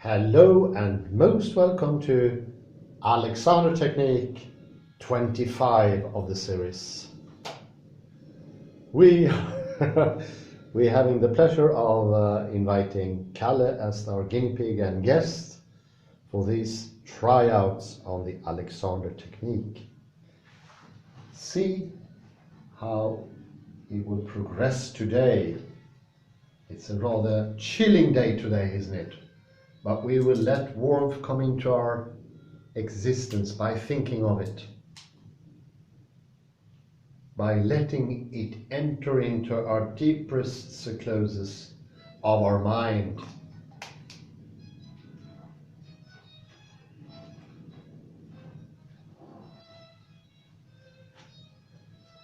Hello and most welcome to Alexander Technique 25 of the series. We're having the pleasure of inviting Kalle as our guinea pig and guest for these tryouts on the Alexander Technique. See how it will progress today. It's a rather chilling day today, isn't it? But we will let warmth come into our existence by thinking of it, by letting it enter into our deepest secluses of our mind.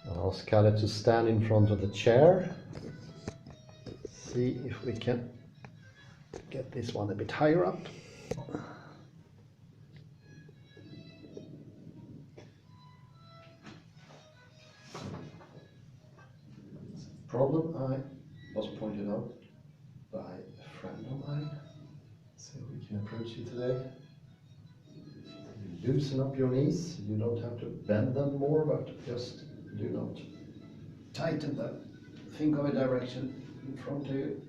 I'll ask Kalle to stand in front of the chair. See if we can get this one a bit higher up. Problem I was pointed out by a friend of mine, so we can approach you today. You loosen up your knees, you don't have to bend them more, but just do not tighten them. Think of a direction in front of you,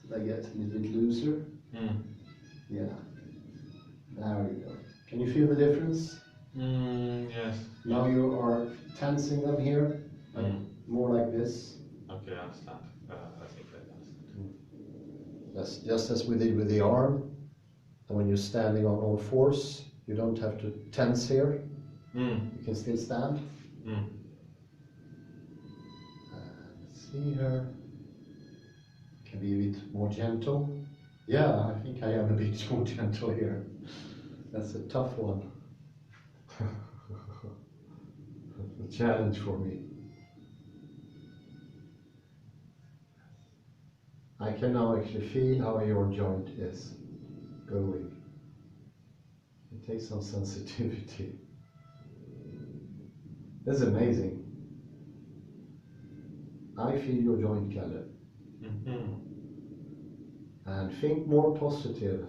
so they get a little bit looser. Yeah, there we go. Can you feel the difference? Yes. Now you are tensing them here. More like this. Okay, I understand. I think I understand. That's just as we did with the arm. And when you're standing on all fours, you don't have to tense here. You can still stand. See here. Can be a bit more gentle. Yeah, I think I am a bit more gentle here. That's a tough one. A challenge for me. I can now actually feel how your joint is going. It takes some sensitivity. That's amazing. I feel your joint, Kalle. And think more positive.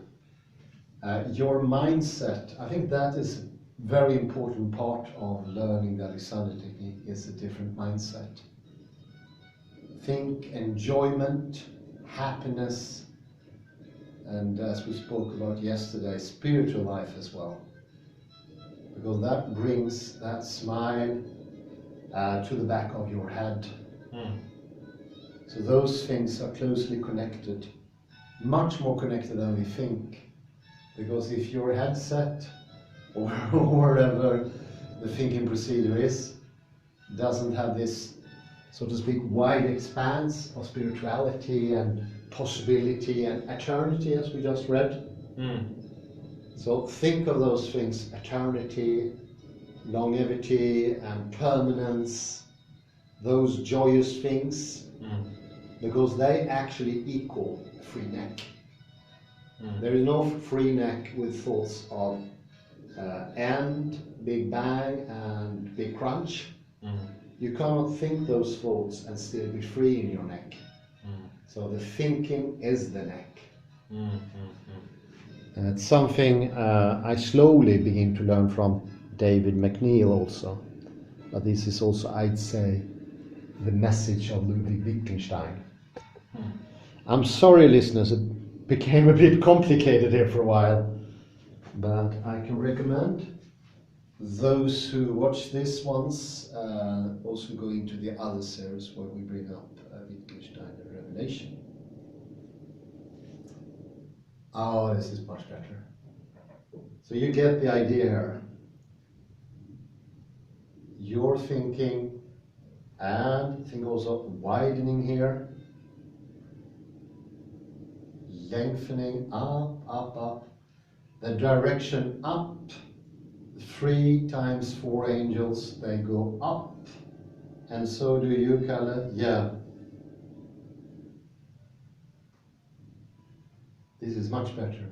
Your mindset, I think that is a very important part of learning the Alexander Technique, is a different mindset. Think enjoyment, happiness, and as we spoke about yesterday, spiritual life as well. Because that brings that smile to the back of your head. So those things are closely connected, much more connected than we think. Because if your headset, or wherever the thinking procedure is, doesn't have this, so to speak, wide expanse of spirituality and possibility and eternity, as we just read. So think of those things: eternity, longevity and permanence, those joyous things, because they actually equal a free neck. There is no free neck with thoughts of end, big bang and big crunch. You cannot think those thoughts and still be free in your neck. So the thinking is the neck. And it's something I slowly begin to learn from David McNeil also. But this is also, I'd say, the message of Ludwig Wittgenstein. I'm sorry, listeners, it became a bit complicated here for a while. But I can recommend those who watch this once also go into the other series where we bring up Wittgenstein and Revelation. Oh, this is much better. So you get the idea here. You're thinking, and think also widening here, lengthening up, up, up. The direction up, 3 times 4 angels, they go up. And so do you, Kalle. Yeah. This is much better.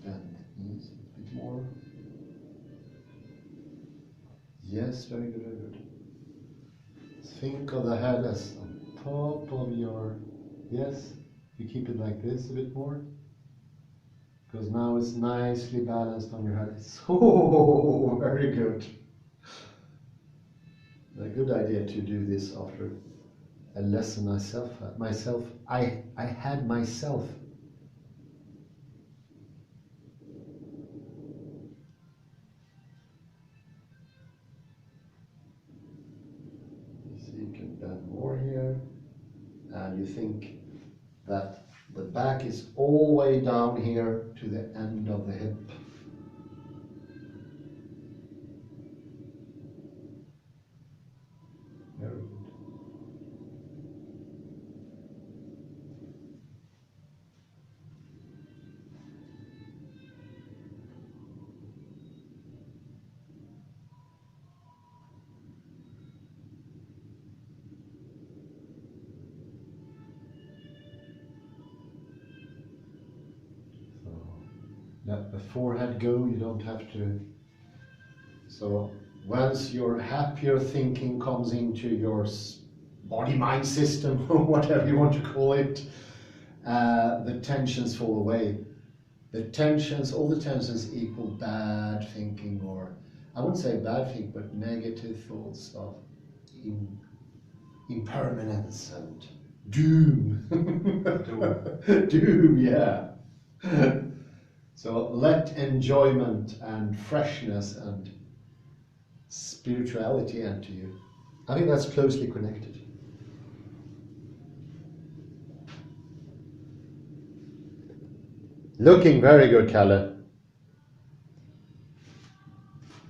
Bend the knees a bit more. Yes, very good, very good. Think of the head as on top of your, yes, you keep it like this a bit more. Because now it's nicely balanced on your head. It's oh, very good. A good idea to do this after a lesson I had myself. You see, you can bend more here, and you think that the back is all the way down here to the end of the hip. Very good. So let the forehead go, you don't have to. So once your happier thinking comes into your body-mind system, or whatever you want to call it, the tensions fall away. The tensions, all the tensions equal bad thinking, or I wouldn't say bad thinking, but negative thoughts of impermanence and doom. Doom, yeah. So let enjoyment and freshness and spirituality enter you. I think that's closely connected. Looking very good, Kalle.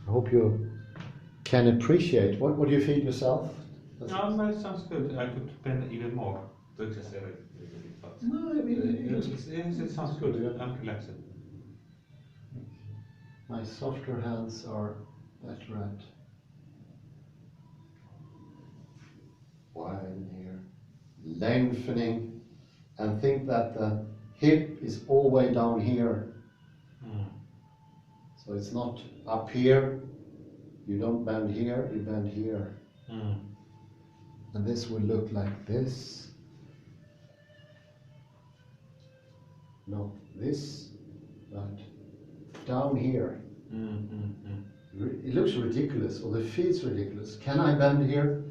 I hope you can appreciate. What do you feel yourself? No, but it sounds good. I could bend even more to exaggerate a little bit, but No, I mean, it sounds good. Yeah. I'm relaxed. My softer hands are better at widening here, lengthening, and think that the hip is all the way down here. So it's not up here, you don't bend here, you bend here. And this will look like this. Not this, but down here. It looks ridiculous, or it feels ridiculous. Can I bend here?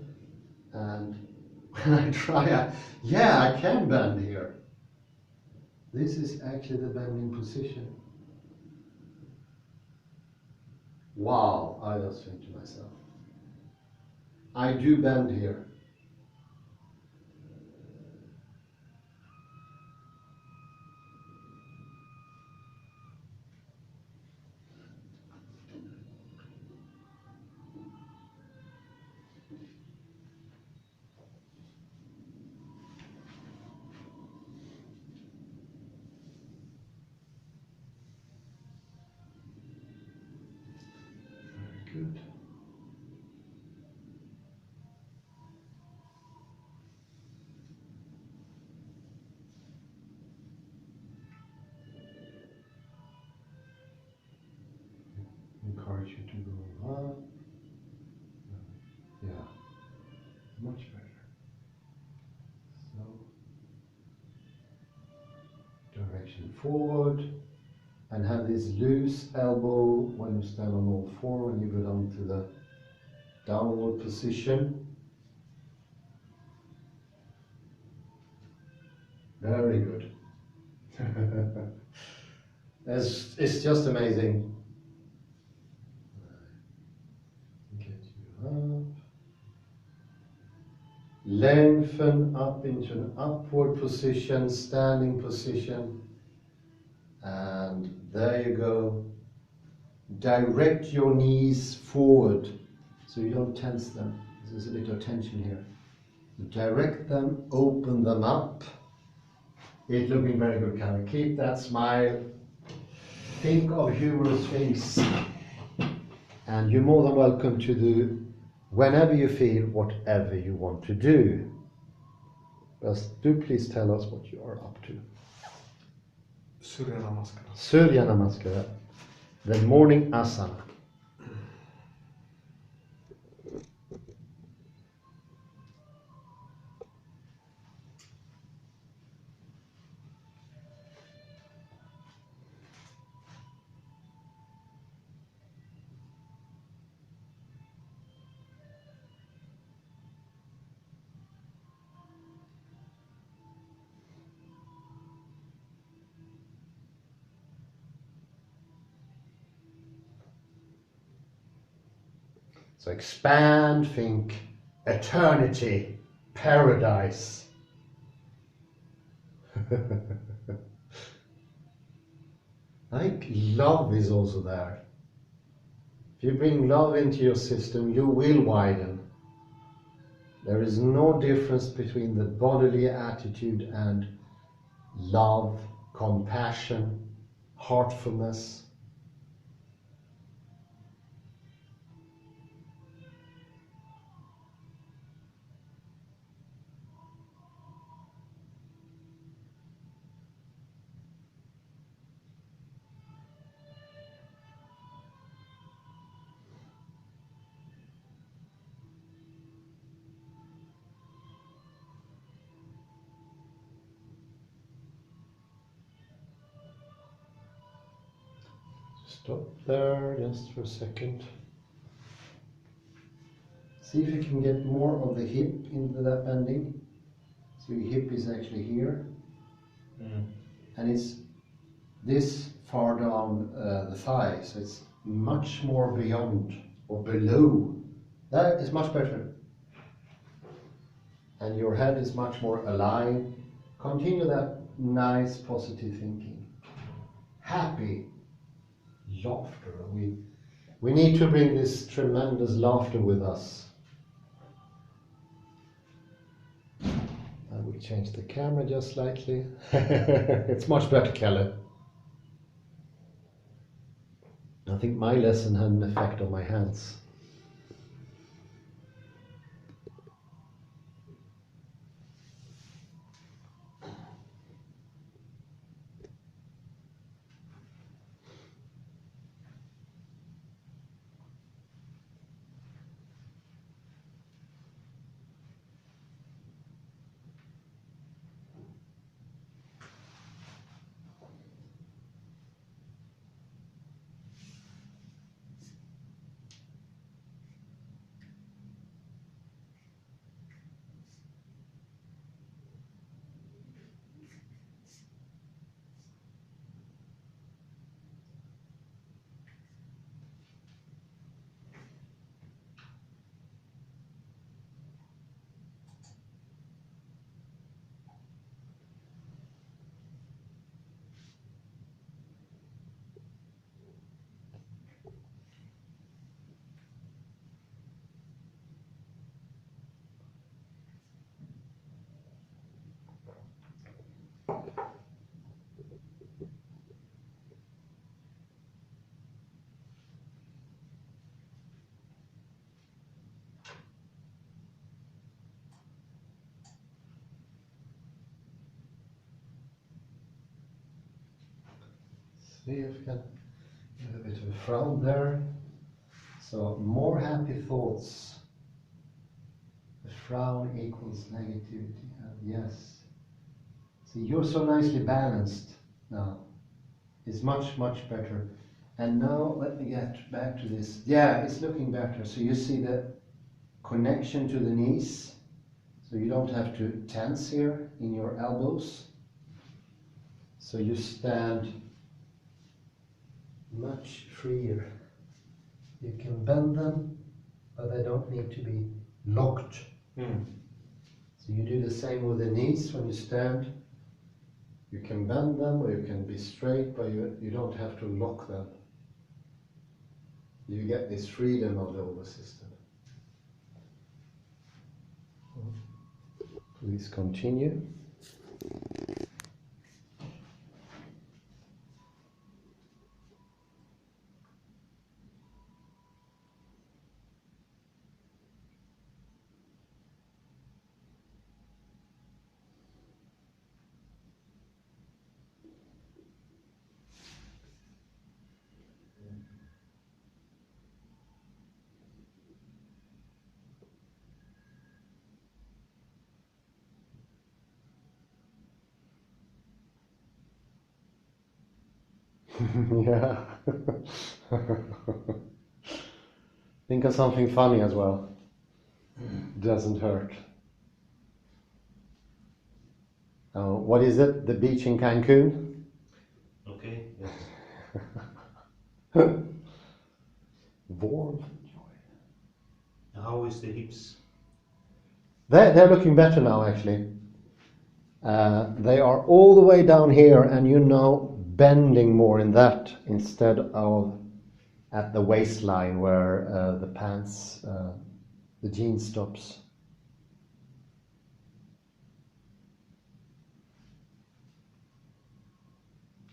And when I try, yeah, I can bend here. This is actually the bending position. Wow, I just think to myself, I do bend here. Very good. Encourage you to go up. Yeah, much better. So, direction forward, and have this loose elbow when you stand on all four, when you go down to the downward position. Very good. It's just amazing. Get you up. Lengthen up into an upward position, standing position. And there you go. Direct your knees forward so you don't tense them. There's a bit of tension here. Direct them, open them up. It's looking very good, Kalle. Keep that smile. Think of humorous things. And you're more than welcome to do whenever you feel whatever you want to do. But do please tell us what you are up to. Surya Namaskara. Surya Namaskara, the morning asana. So expand, think eternity, paradise. I think love is also there. If you bring love into your system, you will widen. There is no difference between the bodily attitude and love, compassion, heartfulness. Stop there just for a second. See if you can get more of the hip into that bending. So your hip is actually here. And it's this far down the thigh, so it's much more beyond or below. That is much better. And your head is much more alive. Continue that nice positive thinking. Happy laughter. We need to bring this tremendous laughter with us. I will change the camera just slightly. It's much better, Kalle. I think my lesson had an effect on my hands. See if you can get a bit of a frown there. So more happy thoughts. The frown equals negativity. Yes. See, you're so nicely balanced now. It's much, much better. And now let me get back to this. Yeah, it's looking better. So you see the connection to the knees. So you don't have to tense here in your elbows. So you stand much freer. You can bend them, but they don't need to be locked. So you do the same with the knees when you stand. You can bend them or you can be straight, but you don't have to lock them. You get this freedom of the whole system. Please continue. Yeah. Think of something funny as well. Doesn't hurt. What is it? The beach in Cancun? Okay, yes. Warmth and joy. how is the hips? They're looking better now, actually. They are all the way down here, and bending more in that instead of at the waistline where the pants, the jean stops.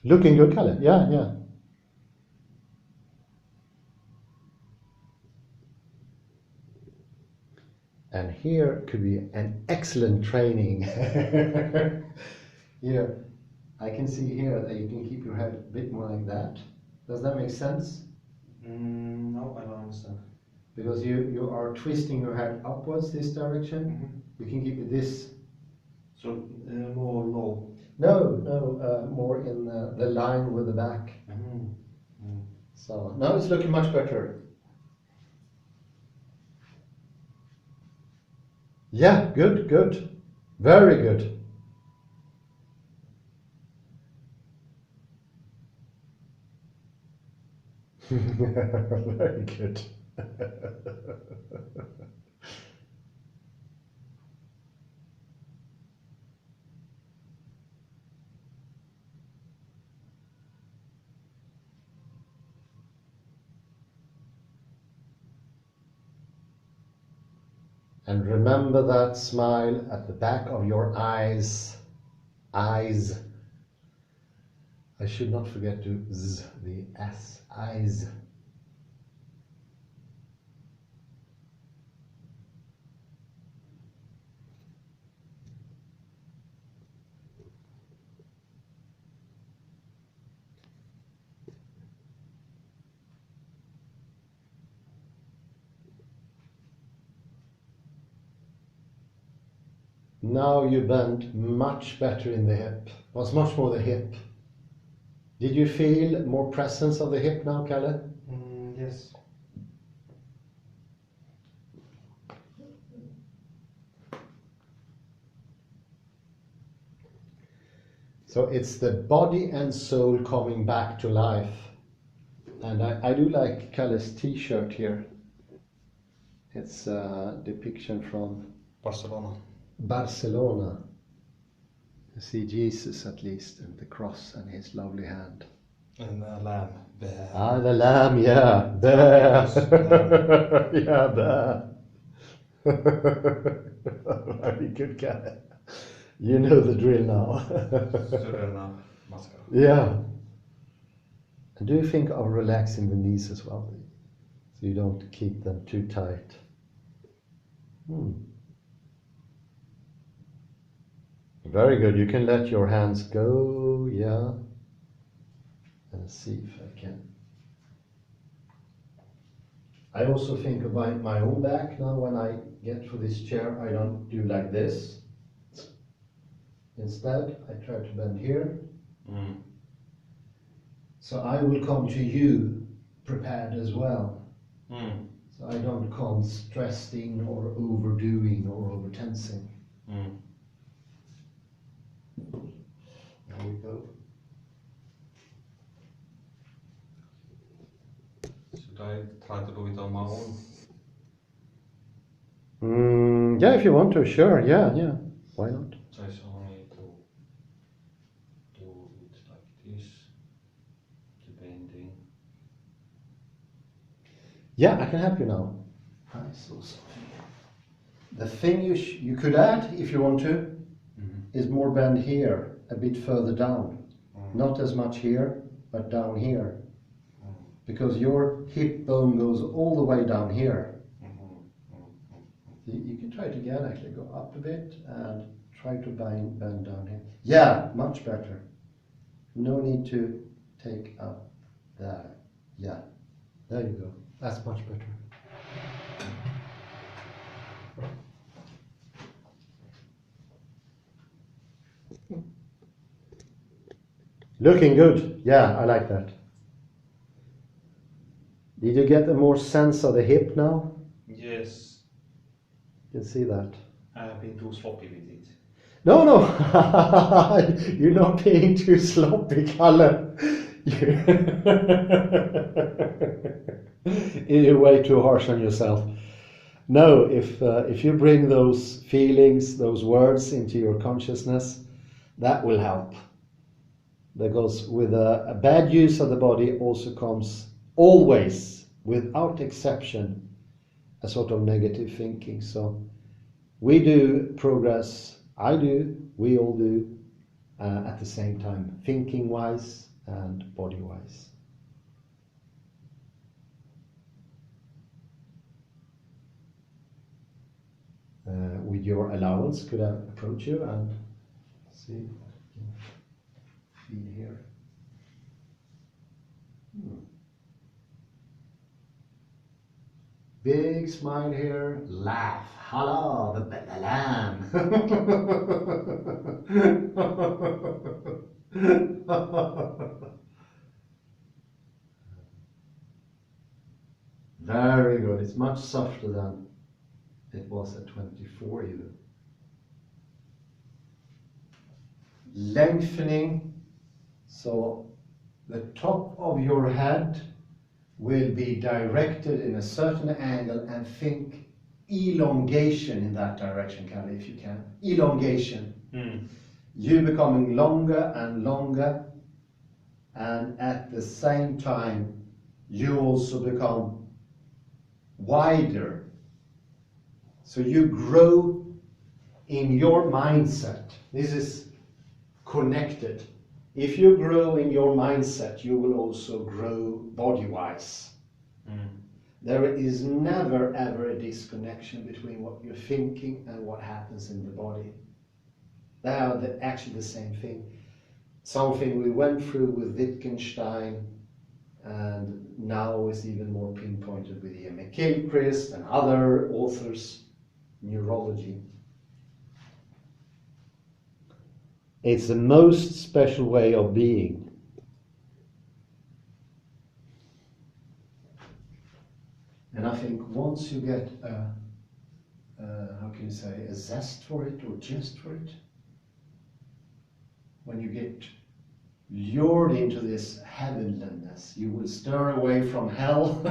Looking good, Kalle. Yeah, yeah. And here could be an excellent training. Here, I can see here that you can keep your head a bit more like that. Does that make sense? No, I don't understand. Because you are twisting your head upwards this direction. Mm-hmm. You can keep it this. So more low? No, more in the line with the back. Mm-hmm. Mm. So now it's looking much better. Yeah, good, good. Very good. Very good. And remember that smile at the back of your eyes. Eyes. I should not forget to z the s. Eyes. Now you bend much better in the hip. Was much more the hip. Did you feel more presence of the hip now, Kalle? Yes. So it's the body and soul coming back to life. And I do like Kalle's t-shirt here. It's a depiction from Barcelona. You see Jesus at least, and the cross and his lovely hand. And the lamb. Bear. Ah, the lamb, yeah. Bear. Yeah, bear. Very good guy. You know the drill now. Yeah. And do you think of relaxing the knees as well? So you don't keep them too tight. Very good. You can let your hands go, yeah. And see if I can. I also think about my own back now. When I get to this chair, I don't do like this. Instead, I try to bend here. So I will come to you prepared as well. So I don't come stressed in or overdoing or over tensing. There we go. Should I try to do it on my own? Yeah, if you want to, sure. Yeah. Why not? Just only to do it like this, depending. Yeah, I can help you now. I saw something. The thing you could add, if you want to, is more bend here, a bit further down. Not as much here, but down here. Because your hip bone goes all the way down here. You can try it again, actually. Go up a bit and try to bend down here. Yeah, much better. No need to take up there. Yeah, there you go. That's much better. Looking good. Yeah, I like that. Did you get a more sense of the hip now? Yes. You can see that. I have been too sloppy with it. No. You're not being too sloppy, Kalle. You're way too harsh on yourself. No, if you bring those feelings, those words into your consciousness, that will help. Because with a bad use of the body also comes always, without exception, a sort of negative thinking. So we do progress, I do, we all do, at the same time, thinking-wise and body-wise. With your allowance, could I approach you and see if I can feel here? Big smile here, laugh, hello, the lamb. Very good, it's much softer than it was at 24 even. Lengthening, so the top of your head will be directed in a certain angle, and think elongation in that direction, Kalle, if you can. Elongation. You becoming longer and longer, and at the same time you also become wider. So you grow in your mindset. This is connected. If you grow in your mindset, you will also grow body-wise. There is never ever a disconnection between what you're thinking and what happens in the body. They are actually the same thing. Something we went through with Wittgenstein, and now is even more pinpointed with Ian McGilchrist and other authors, neurology. It's the most special way of being. And I think once you get how can you say, a zest for it or gist for it, when you get lured into this heavenliness, you will stir away from hell.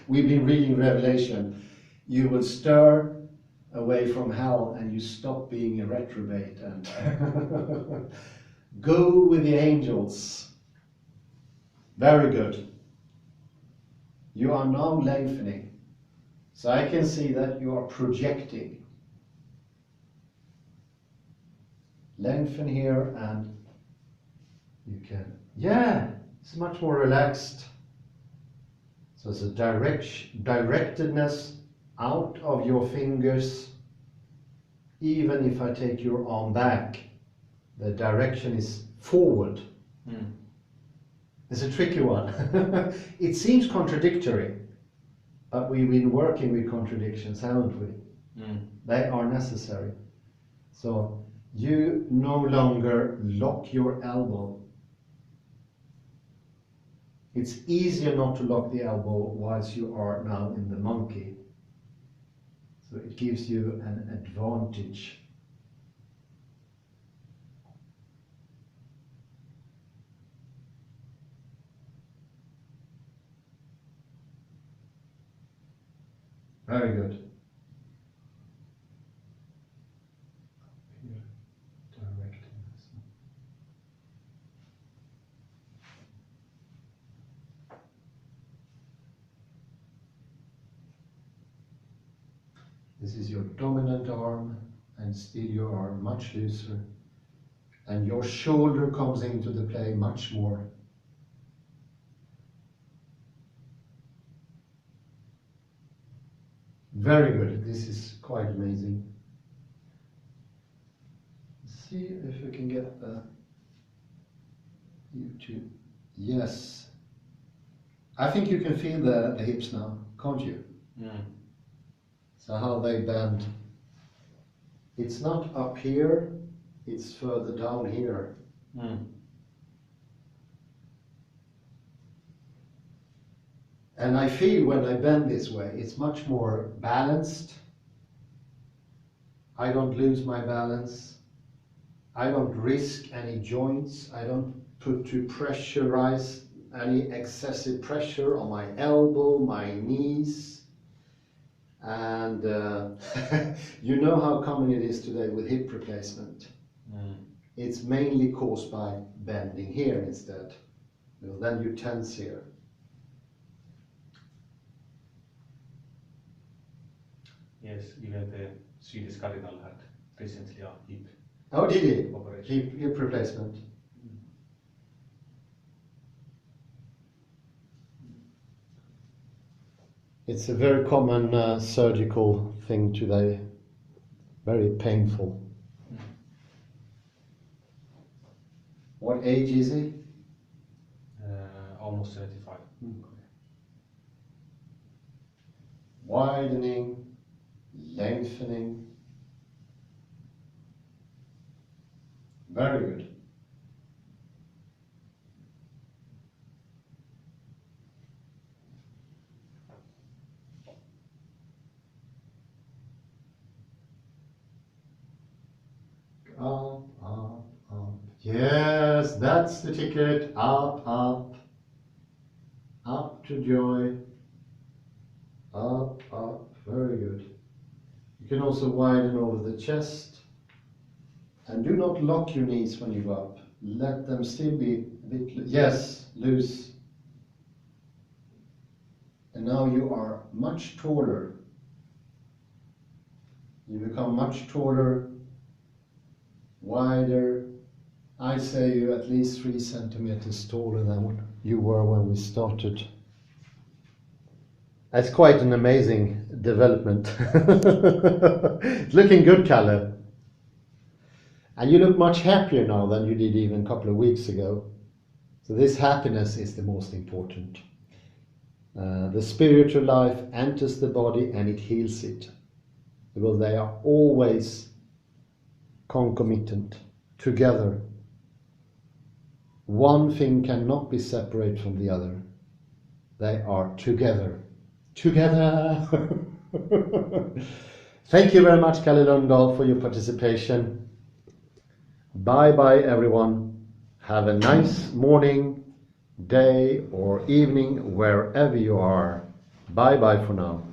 We've been reading Revelation. You will stir away from hell, and you stop being a reprobate and go with the angels. Very good. You are now lengthening. So I can see that you are projecting. Lengthen here, and you can, yeah, it's much more relaxed. So it's a directedness out of your fingers. Even if I take your arm back, the direction is forward. It's a tricky one. It seems contradictory, but we've been working with contradictions, haven't we? They are necessary. So you no longer lock your elbow. It's easier not to lock the elbow whilst you are now in the monkey. So it gives you an advantage. Very good. Here, directing this. This is your dominant arm, and still you are much looser, and your shoulder comes into the play much more. Very good. This is quite amazing. See if we can get you to, yes. I think you can feel the hips now, can't you? So how they bend. It's not up here, it's further down here. And I feel when I bend this way, it's much more balanced. I don't lose my balance. I don't risk any joints. I don't put to pressurize any excessive pressure on my elbow, my knees. And you know how common it is today with hip replacement. It's mainly caused by bending here instead. Well, then you tense here. Yes, even the Swedish cardinal had recently a hip Oh, did he? operation. Hip replacement. It's a very common surgical thing today. Very painful. What age is he? Almost 75. Widening, lengthening. Very good. Up, up, up. Yes, that's the ticket. Up, up. Up to joy. Up, up. Very good. You can also widen over the chest. And do not lock your knees when you go up. Let them still be a bit, yes, loose. And now you are much taller. You become much taller, wider. I say you're at least 3 centimeters taller than you were when we started. That's quite an amazing development. Looking good, Kalle. And you look much happier now than you did even a couple of weeks ago. So this happiness is the most important. The spiritual life enters the body and it heals it. Because they are always concomitant, together. One thing cannot be separate from the other. They are together. Together! Thank you very much, Kalle Lundahl, for your participation. Bye bye, everyone. Have a nice morning, day, or evening, wherever you are. Bye bye for now.